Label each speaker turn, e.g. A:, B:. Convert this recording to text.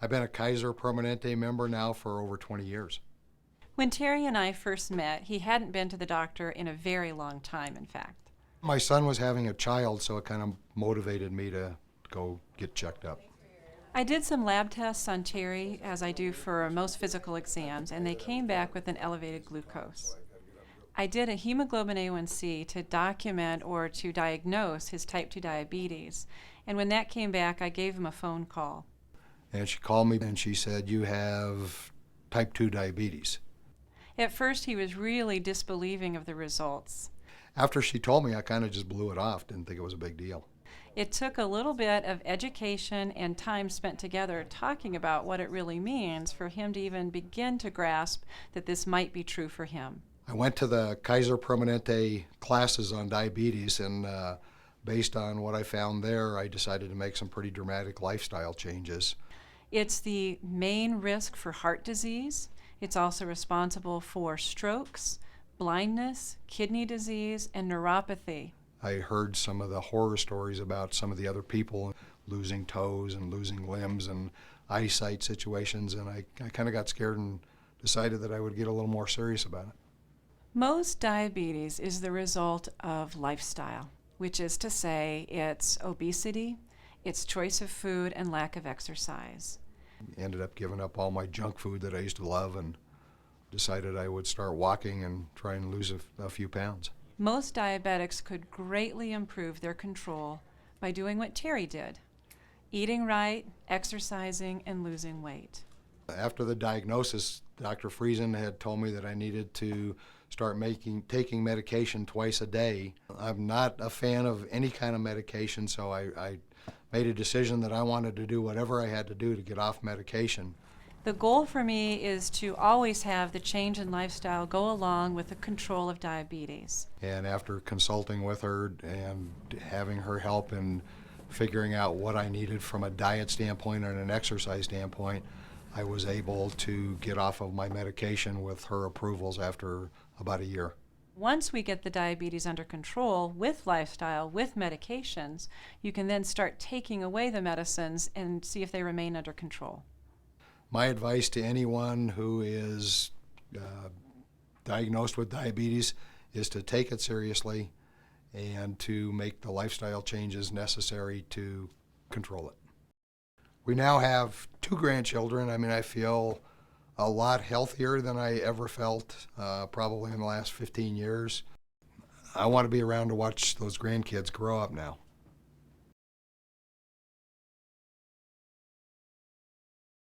A: I've been a Kaiser Permanente member now for over 20 years.
B: When Terry and I first met, he hadn't been to the doctor in a very long time, in fact.
A: My son was having a child, so it kind of motivated me to go get checked up.
B: I did some lab tests on Terry, as I do for most physical exams, and they came back with an elevated glucose. I did a hemoglobin A1C to document or to diagnose his type 2 diabetes, and when that came back, I gave him a phone call.
A: And she called me and she said, "You have type 2 diabetes."
B: At first, he was really disbelieving of the results.
A: After she told me, I kind of just blew it off, didn't think it was a big deal.
B: It took a little bit of education and time spent together talking about what it really means for him to even begin to grasp that this might be true for him.
A: I went to the Kaiser Permanente classes on diabetes, and based on what I found there, I decided to make some pretty dramatic lifestyle changes.
B: It's the main risk for heart disease. It's also responsible for strokes, blindness, kidney disease, and neuropathy.
A: I heard some of the horror stories about some of the other people losing toes and losing limbs and eyesight situations, and I kind of got scared and decided that I would get a little more serious about it.
B: Most diabetes is the result of lifestyle, which is to say it's obesity, it's choice of food, and lack of exercise.
A: Ended up giving up all my junk food that I used to love and decided I would start walking and try and lose a few pounds.
B: Most diabetics could greatly improve their control by doing what Terry did: eating right, exercising, and losing weight.
A: After the diagnosis, Dr. Friesen had told me that I needed to start taking medication twice a day. I'm not a fan of any kind of medication, so I made a decision that I wanted to do whatever I had to do to get off medication.
B: The goal for me is to always have the change in lifestyle go along with the control of diabetes.
A: And after consulting with her and having her help in figuring out what I needed from a diet standpoint and an exercise standpoint, I was able to get off of my medication with her approvals after about a year.
B: Once we get the diabetes under control with lifestyle, with medications, you can then start taking away the medicines and see if they remain under control.
A: My advice to anyone who is diagnosed with diabetes is to take it seriously and to make the lifestyle changes necessary to control it. We now have 2 grandchildren. I mean, I feel a lot healthier than I ever felt probably in the last 15 years. I want to be around to watch those grandkids grow up now.